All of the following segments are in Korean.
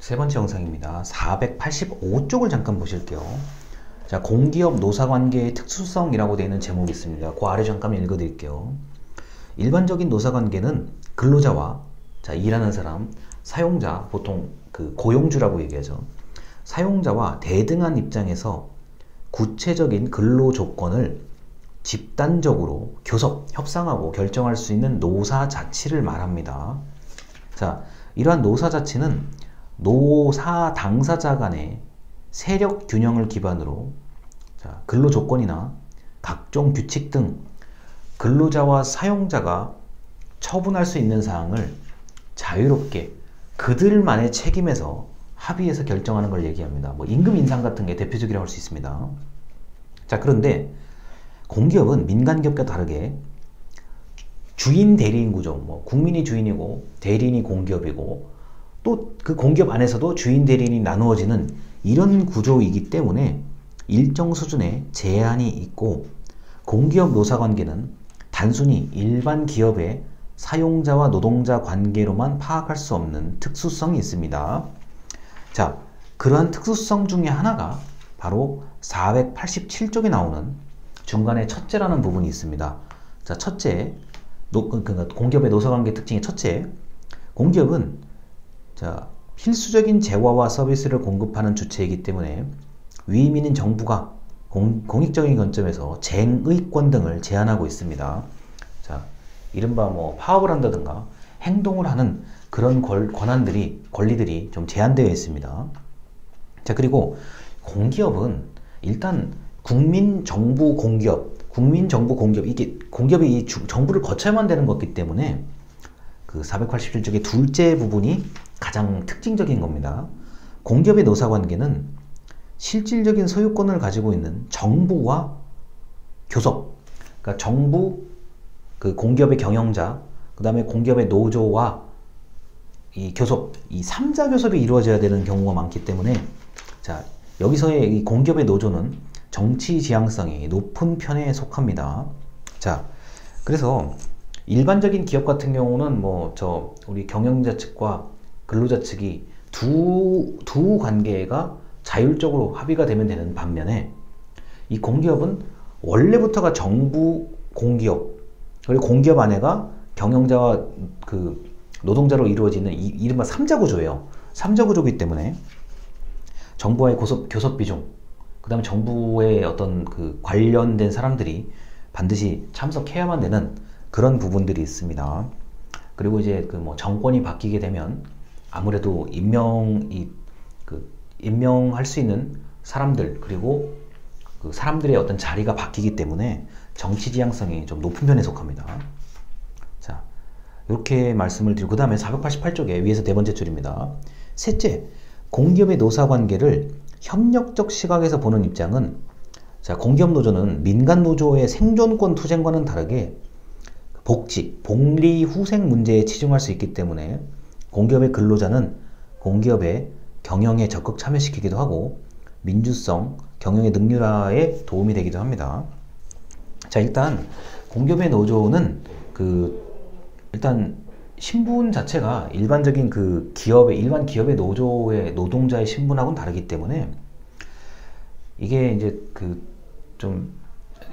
세 번째 영상입니다. 485쪽을 잠깐 보실게요. 자, 공기업 노사관계의 특수성이라고 되어 있는 제목이 있습니다. 그 아래 잠깐 읽어드릴게요. 일반적인 노사관계는 근로자와 일하는 사람, 사용자, 보통 고용주라고 얘기하죠. 사용자와 대등한 입장에서 구체적인 근로 조건을 집단적으로 교섭, 협상하고 결정할 수 있는 노사 자치를 말합니다. 자, 이러한 노사 자치는 노사 당사자 간의 세력 균형을 기반으로 근로 조건이나 각종 규칙 등 근로자와 사용자가 처분할 수 있는 사항을 자유롭게 그들만의 책임에서 합의해서 결정하는 걸 얘기합니다. 뭐 임금 인상 같은 게 대표적이라고 할 수 있습니다. 자, 그런데 공기업은 민간기업과 다르게 주인 대리인 구조, 뭐 국민이 주인이고 대리인이 공기업이고 또 그 공기업 안에서도 주인 대리인이 나누어지는 이런 구조이기 때문에 일정 수준의 제한이 있고, 공기업 노사관계는 단순히 일반 기업의 사용자와 노동자 관계로만 파악할 수 없는 특수성이 있습니다. 자, 그러한 특수성 중에 하나가 바로 487쪽에 나오는 중간에 첫째라는 부분이 있습니다. 자, 첫째, 공기업의 노사관계 특징의 첫째, 공기업은 필수적인 재화와 서비스를 공급하는 주체이기 때문에 위임인 정부가 공익적인 관점에서 쟁의권 등을 제한하고 있습니다. 자, 이른바 뭐 파업을 한다든가 행동을 하는 그런 권리들이 좀 제한되어 있습니다. 자, 그리고 공기업은 일단 국민정부 공기업, 이게 공기업이 정부를 거쳐야만 되는 거기 때문에 그 487쪽의 둘째 부분이 가장 특징적인 겁니다. 공기업의 노사관계는 실질적인 소유권을 가지고 있는 정부와 교섭, 그러니까 정부, 공기업의 경영자, 그 다음에 공기업의 노조와 이 교섭, 이 3자 교섭이 이루어져야 되는 경우가 많기 때문에, 자, 여기서의 이 공기업의 노조는 정치 지향성이 높은 편에 속합니다. 자, 그래서 일반적인 기업 같은 경우는 우리 경영자 측과 근로자 측이 두 관계가 자율적으로 합의가 되면 되는 반면에, 이 공기업은 원래부터가 정부 공기업, 그리고 공기업 안에가 경영자와 노동자로 이루어지는 이른바 3자 구조예요. 3자 구조이기 때문에 정부와의 교섭 비중, 그 다음에 정부의 어떤 관련된 사람들이 반드시 참석해야만 되는 그런 부분들이 있습니다. 그리고 이제 정권이 바뀌게 되면 아무래도 임명할 수 있는 사람들, 그리고 사람들의 어떤 자리가 바뀌기 때문에 정치 지향성이 좀 높은 편에 속합니다. 자, 이렇게 말씀을 드리고, 그 다음에 488쪽에 위에서 네 번째 줄입니다. 셋째, 공기업의 노사관계를 협력적 시각에서 보는 입장은, 자, 공기업 노조는 민간 노조의 생존권 투쟁과는 다르게 복지, 복리, 후생 문제에 치중할 수 있기 때문에 공기업의 근로자는 공기업의 경영에 적극 참여시키기도 하고 민주성, 경영의 능률화에 도움이 되기도 합니다. 자, 일단 공기업의 노조는 일단 신분 자체가 일반적인 일반 기업의 노조의 노동자의 신분하고는 다르기 때문에 이게 이제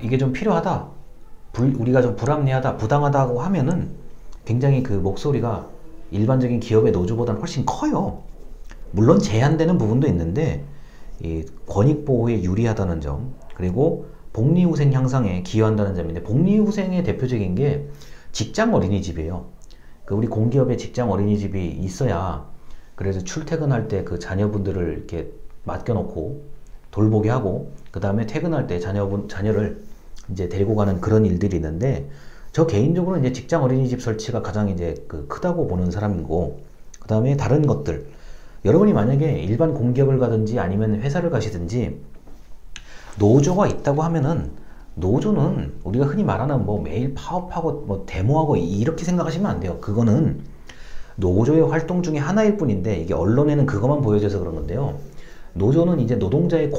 이게 좀 필요하다, 우리가 좀 불합리하다, 부당하다고 하면은 굉장히 목소리가 일반적인 기업의 노조보다는 훨씬 커요. 물론 제한되는 부분도 있는데 이 권익보호에 유리하다는 점, 그리고 복리후생 향상에 기여한다는 점인데, 복리후생의 대표적인 게 직장 어린이집이에요. 우리 공기업에 직장 어린이집이 있어야, 그래서 출퇴근할 때 자녀분들을 이렇게 맡겨놓고 돌보게 하고, 그 다음에 퇴근할 때 자녀를 이제 데리고 가는 그런 일들이 있는데, 저 개인적으로는 이제 직장 어린이집 설치가 가장 이제 크다고 보는 사람이고, 그 다음에 다른 것들, 여러분이 만약에 일반 공기업을 가든지 아니면 회사를 가시든지 노조가 있다고 하면은, 노조는 우리가 흔히 말하는 매일 파업하고 데모하고 이렇게 생각하시면 안 돼요. 그거는 노조의 활동 중에 하나일 뿐인데, 이게 언론에는 그것만 보여줘서 그런 건데요. 노조는 이제 노동자의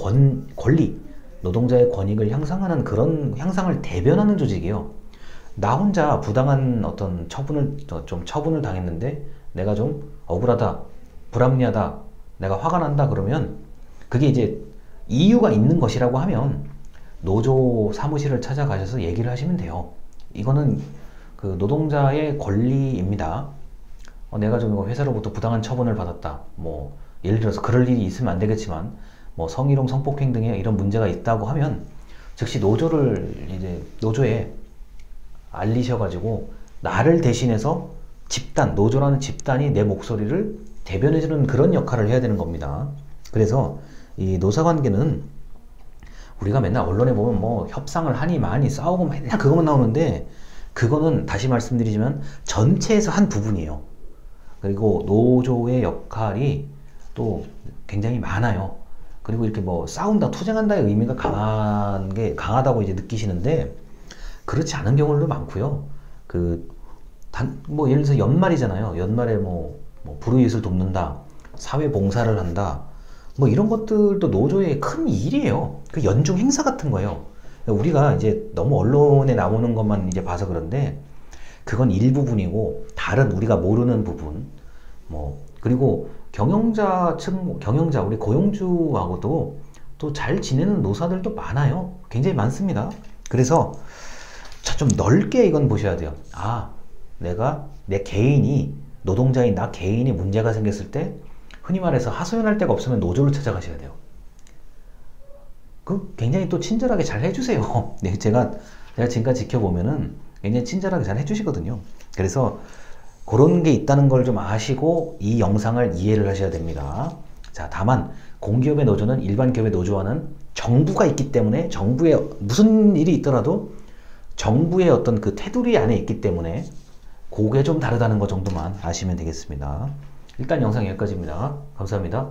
권리, 노동자의 권익을 향상하는 그런 향상을 대변하는 조직이에요. 나 혼자 부당한 어떤 처분을 당했는데 내가 좀 억울하다, 불합리하다, 내가 화가 난다 그러면 그게 이제 이유가 있는 것이라고 하면 노조 사무실을 찾아가셔서 얘기를 하시면 돼요. 이거는 그 노동자의 권리입니다. 내가 좀 회사로부터 부당한 처분을 받았다. 뭐 예를 들어서 그럴 일이 있으면 안 되겠지만 뭐 성희롱, 성폭행 등의 이런 문제가 있다고 하면 즉시 노조에 알리셔가지고 나를 대신해서 노조라는 집단이 내 목소리를 대변해주는 그런 역할을 해야 되는 겁니다. 그래서 이 노사관계는 우리가 맨날 언론에 보면 뭐 협상을 하니 많이 싸우고 맨날 그것만 나오는데 그거는 다시 말씀드리지만 전체에서 한 부분이에요. 그리고 노조의 역할이 또 굉장히 많아요. 그리고 이렇게 뭐 싸운다, 투쟁한다의 의미가 강하다고 이제 느끼시는데 그렇지 않은 경우도 많고요. 뭐 예를 들어서 연말이잖아요. 연말에 뭐 불우이웃을 돕는다, 사회 봉사를 한다, 뭐 이런 것들도 노조의 큰 일이에요. 그 연중 행사 같은 거예요. 우리가 이제 너무 언론에 나오는 것만 이제 봐서 그런데 그건 일부분이고 다른 우리가 모르는 부분, 그리고 경영자 우리 고용주하고도 또 잘 지내는 노사들도 많아요. 굉장히 많습니다. 그래서 좀 넓게 이건 보셔야 돼요. 내가 노동자인 나 개인이 문제가 생겼을 때 흔히 말해서 하소연할 데가 없으면 노조를 찾아가셔야 돼요. 굉장히 또 친절하게 잘 해주세요. 네, 제가 지금까지 지켜보면은 굉장히 친절하게 잘 해주시거든요. 그래서 그런 게 있다는 걸 좀 아시고 이 영상을 이해를 하셔야 됩니다. 자, 다만 공기업의 노조는 일반 기업의 노조와는 정부가 있기 때문에 정부에 무슨 일이 있더라도 정부의 어떤 그 테두리 안에 있기 때문에 그게 좀 다르다는 것 정도만 아시면 되겠습니다. 일단 영상 여기까지입니다. 감사합니다.